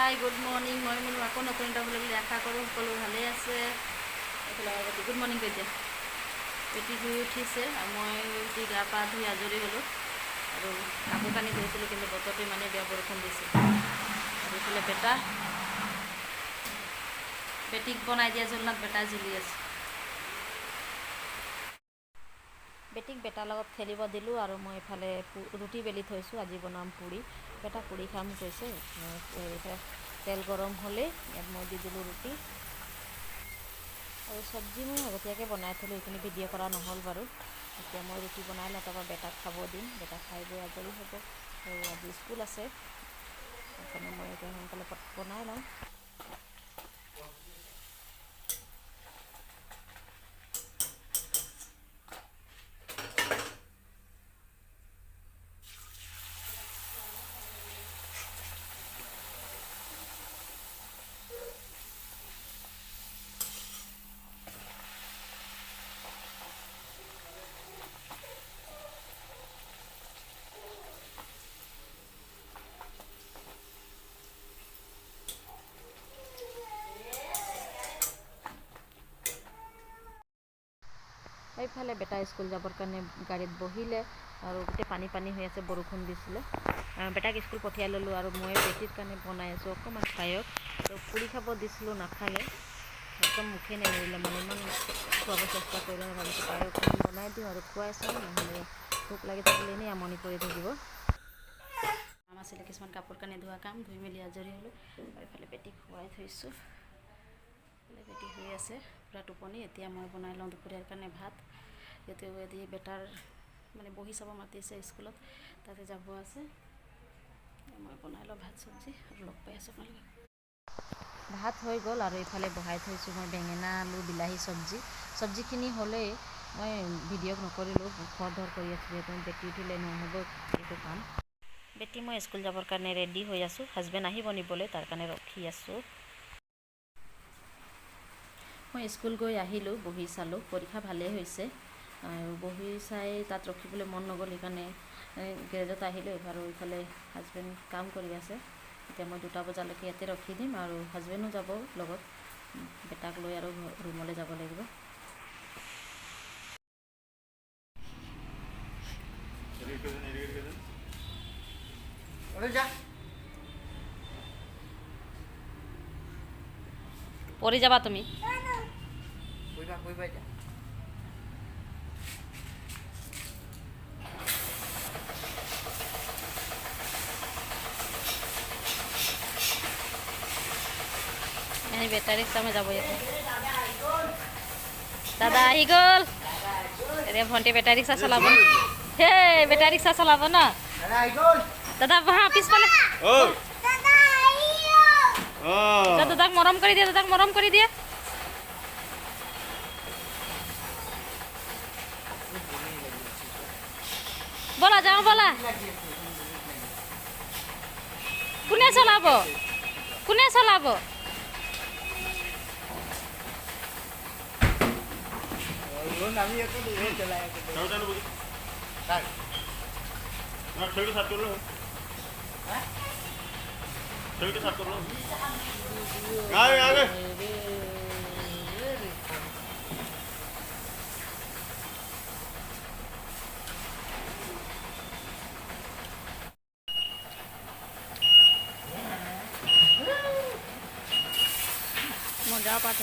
Hi good morning. মই বোলো আকৌ নতুন এটা বুলি আশা কৰোঁ সকলো ভালেই আছে। গুড মৰ্ণিং কৈ দিয়া। বেটি শুই উঠিছে আৰু মই উঠি গা পা ধুই আজৰি হ'লোঁ আৰু কাপোৰ কানি ধুইছিলোঁ, কিন্তু বতৰটো ইমানেই বেয়া বৰষুণ দিছিল। আৰু এইফালে বেটিক বনাই দিয়া জলনাত বেটা জ্বলি আছে। বেটিক বেটাৰ লগত খেলিব দিলোঁ আৰু মই এইফালে ৰুটি বেলি থৈছোঁ। আজি বনাম পুৰি। বেটা পুৰি খাম কৈছে। তেল গৰম হ'লেই ইয়াত মই দি দিলোঁ ৰুটি আৰু চব্জি মই আগতীয়াকৈ বনাই থ'লোঁ, এইখিনি ভিডিঅ' কৰা নহ'ল বাৰু। এতিয়া মই ৰুটি বনাই লওঁ, তাৰপৰা বেটাক খাব দিম। বেটা খাই গৈ আজৰি হ'ব আৰু আজি স্কুল আছে, সেইকাৰণে মই এতিয়া সোনকালে বনাই লওঁ। এইফালে বেটা স্কুল যাবৰ কাৰণে গাড়ীত বহিলে আৰু গোটেই পানী হৈ আছে, বৰষুণ দিছিলে। বেটাক স্কুল পঠিয়াই ল'লোঁ আৰু মই বেটিৰ কাৰণে বনাই আছোঁ অকণমান পায়স। আৰু পুৰি খাব দিছিলোঁ, নাখালে, একদম মুখে নেমেলিলে। মানে ইমান খুৱাব চেষ্টা কৰিলে, ভাবিছোঁ পায়স বনাই দিওঁ আৰু খুৱাই চাওঁ, নহ'লে ভোক লাগি থাকিলে এনেই আমনি কৰি থাকিব। কাম আছিলে কিছুমান, কাপোৰ কানি ধোৱা কাম, ধুই মেলি আজৰি হ'লোঁ আৰু এইফালে বেটিক খুৱাই থৈছোঁ। বেটি শুই আছে পূৰা টোপনি। এতিয়া মই বনাই লওঁ দুপৰীয়াৰ কাৰণে ভাত। যিহেতু এদি বেটাৰ মানে বহি চাব মাতিছে স্কুলত, তাতে যাব আছে। মই বনাই লওঁ ভাত চব্জি আৰু লগ পাই আছোঁ আপোনালোকে। ভাত হৈ গ'ল আৰু এইফালে বহাই থৈছোঁ মই বেঙেনা আলু বিলাহী চব্জিখিনি হ'লেই মই ভিডিঅ' নকৰিলোঁ, খৰ ধৰ কৰি আছোঁ, যিহেতু বেটি উঠিলে নহ'ব এইটো কাম। বেটি মই স্কুল যাবৰ কাৰণে ৰেডি হৈ আছোঁ। হাজবেণ্ড আহিব নিবলৈ, তাৰ কাৰণে ৰখি আছোঁ। মই স্কুল গৈ আহিলোঁ, বহি চালোঁ, পৰীক্ষা ভালেই হৈছে আৰু বহি চাই তাত ৰখিবলৈ মন নগ'ল, সেইকাৰণে গেৰেজত আহিলোঁ। আৰু এইফালে হাজবেণ্ড কাম কৰি আছে। এতিয়া মই 2টা বজালৈকে ইয়াতে ৰখি দিম আৰু হাজবেণ্ডো যাব লগত, বেটাক লৈ আৰু ৰুমলৈ যাব লাগিব। পৰি যাবা তুমি। বেটাৰী ৰিক্সামে যাব ইয়াতে। দাদা আহি গ'ল। এতিয়া ভণ্টি বেটাৰী ৰিক্সা চলাব। হে বেটাৰী ৰিক্সা চলাব ন দাদা। বহা পিছফালে। দাদাক মৰম কৰি দিয়ে, দাদাক মৰম কৰি দিয়ে। বলা যাওঁ বলা। কোনে চলাব? কোনে চলাব? মজা পাঠ